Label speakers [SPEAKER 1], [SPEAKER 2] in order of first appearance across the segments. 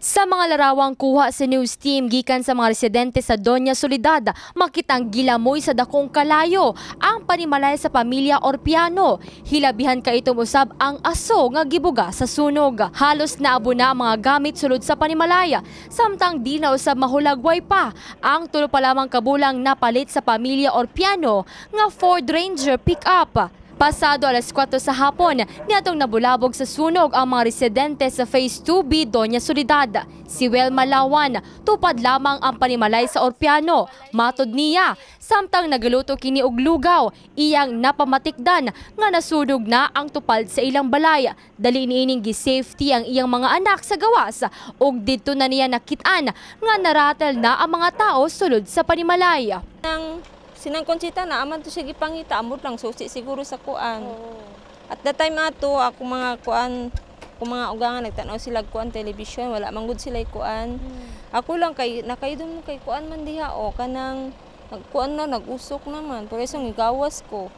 [SPEAKER 1] Sa mga larawang kuha sa news team gikan sa mga residente sa Doña Soledad, makitang gilamoy sa dakong kalayo ang panimalay sa pamilya Orpiano. Hilabihan ka itong usab ang aso nga gibuga sa sunog. Halos naabo na ang mga gamit sulod sa panimalaya, samtang di na usab mahulagway pa ang tulo pa lamang kabulang napalit sa pamilya Orpiano nga Ford Ranger pickup. Pasado alas 4 sa hapon, niadtong nabulabog sa sunog ang mga residente sa Phase 2B Doña Soledad. Si Welma Lawan, tupad lamang ang panimalay sa Orpiano. Matod niya, samtang nagaluto kini og lugaw, iyang napamatikdan nga nasunog na ang tupad sa ilang balay. Dali niining gi-safety ang iyang mga anak sa gawas ug didto na niya nakitaan nga naratel na ang mga tao sulod sa panimalay.
[SPEAKER 2] Sinang Conchita na aman to sige pangita amot lang susi siguro sa kuan. At that time ato ako mga kuan, kung mga ugangan nagtanaw sila kuan television, wala man gud sila kuan. Ako lang kay nakaidom mo kay kuan man diha o kanang nagkuan na nag-usok naman pero isang igawas ko.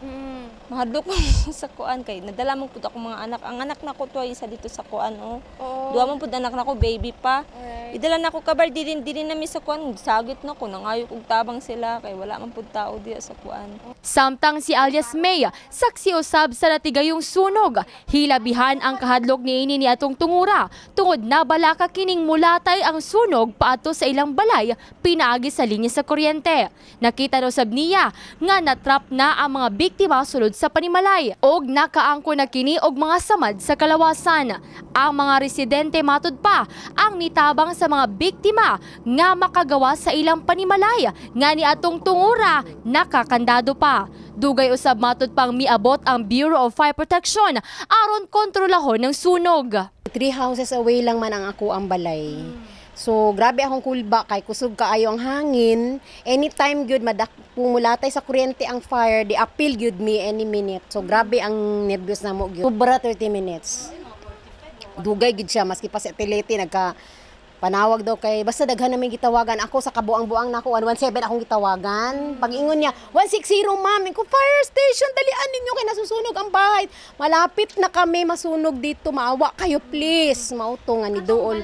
[SPEAKER 2] Mahadlok sa kuan kay nadala mo pud ako mga anak. Ang anak nako to ay isa dito sa kuan Duha man pud anak nako baby pa. Idala na ko kabar din na mi sa kuan sagit na ko nangayok og tabang sila kay wala man pud tao diya sa kuan.
[SPEAKER 1] Samtang si alias May, saksi usab sa natigayong sunog. Hilabihan ang kahadlok niini ni atong tungura tungod na balaka kining mulatay ang sunog paato sa ilang balay pinaagi sa linya sa kuryente. Nakita daw sab niya nga natrap na ang mga biktima sulod sa panimalay og nakaangko na kini og mga samad sa kalawasan. Ang mga residente matud pa ang nitabang sa mga biktima nga makagawa sa ilang panimalay nga ni atong tungura nakakandado pa. Dugay usab matud pang miabot ang Bureau of Fire Protection aron kontrolahon ng sunog.
[SPEAKER 3] 3 houses away lang man ang ako ang balay. So grabe akong kulba kay kusog kaayo ang hangin. Anytime gyud pumulatay sa kuryente ang fire, di appeal gyud me any minute. So grabe ang nervyos na mo gyud. Sobra 30 minutes. Dugay gyud siya maski pa sa utility panawag daw kay basta daghan na may gitawagan ako sa kabuang-buang nako 117 akong gitawagan. Pag ingon niya 160 ma'am, ko fire station dalian ninyo kay nasusunog ang bahay. Malapit na kami masunog dito, maawa kayo please. Mauto nga ni Duol.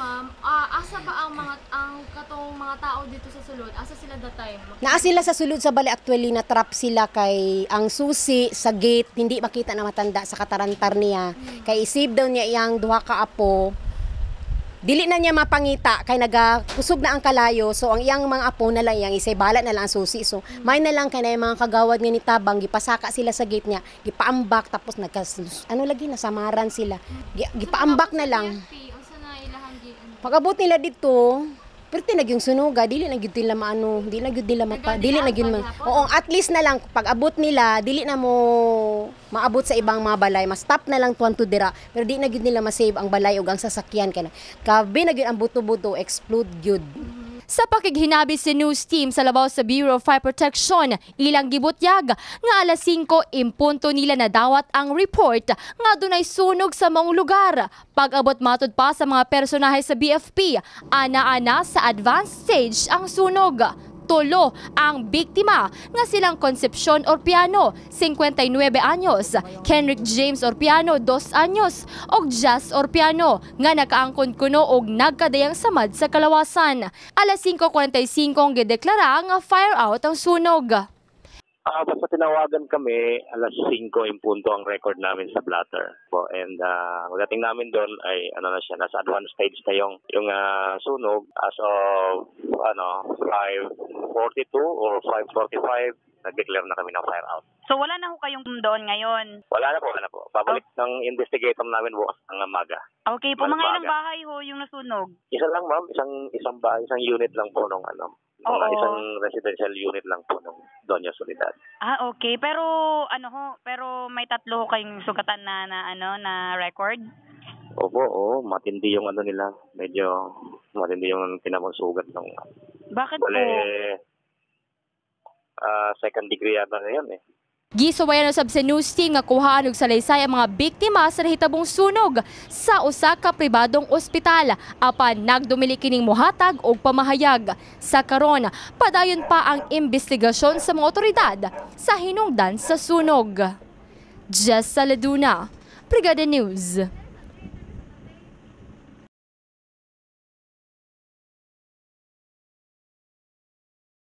[SPEAKER 1] Ma'am, asa ba ang katong mga tao dito sa sulod? Asa sila that time?
[SPEAKER 3] Naa sila sa sulod sa balay actually na trap sila kay ang susi sa gate hindi makita na matanda sa katarantar niya. Kay isip daw niya iyang duha ka apo. Dili na niya mapangita kay nagakusog na ang kalayo so ang iyang mga apo na lang iyang isay bala na lang ang susi so may na lang kay na mga kagawad nga ni tabang gipasaka sila sa gate niya gipaambak tapos lagi nasamaran sila gipaambak na lang. Pag-abot nila dito, perti na yung sunuga, dili na gyud nila maano, dili na gyud nila dili na gyud oo, at least na lang pag-abot nila, dili na mo maabot sa ibang mga balay, mas stop na lang tuwan to dira, pero di na gyud nila ma-save ang balay ug ang sasakyan kana. Kabi na gyud ang buto-buto explode gyud.
[SPEAKER 1] Sa pakighinabi sa news team sa labaw sa Bureau of Fire Protection, ilang gibutyag nga alas 5 impunto nila nadawat ang report nga dunay sunog sa maong lugar. Pag-abot matud pa sa mga personahe sa BFP, ana-ana sa advanced stage ang sunog. Tulo ang biktima nga silang Concepcion Orpiano, 59 anyos, Kenrick James Orpiano, 2 anyos, og Jazz Orpiano nga nakaangkon kuno og nagkadayang samad sa kalawasan. Alas 5:45 ang gideklara nga fire out ang sunog.
[SPEAKER 4] Basta tinawagan kami, alas 5 impunto ang record namin sa blatter. And magating namin doon ay na siya, nasa advanced stage na yung sunog as of 5:42 or 5:45, nag-declare na kami ng fire out.
[SPEAKER 5] So wala na ho kayong doon ngayon?
[SPEAKER 4] Wala na po. Babalik ng investigator namin bukas ng umaga.
[SPEAKER 5] Okay po, mga ilang bahay ho yung nasunog?
[SPEAKER 4] Isa lang ma'am, isang bahay, isang unit lang po nung isang residential unit lang po nung Doña Soledad.
[SPEAKER 5] Okay. Pero pero may 3 ho kayong sugatan na record?
[SPEAKER 4] Opo, matindi yung nila. Medyo matindi yung pinamasugat ng
[SPEAKER 5] Bakit po?
[SPEAKER 4] Second degree yata na yan eh.
[SPEAKER 1] Gisuwayan usab sa news team nga kuhaan og salaysay ang mga biktima sa nahitabong sunog sa usa ka pribadong ospital apan nagdumili kining mohatag og pamahayag. Sa karon, padayon pa ang investigasyon sa mga otoridad sa hinungdan sa sunog. Jess Saladuna, Brigada News.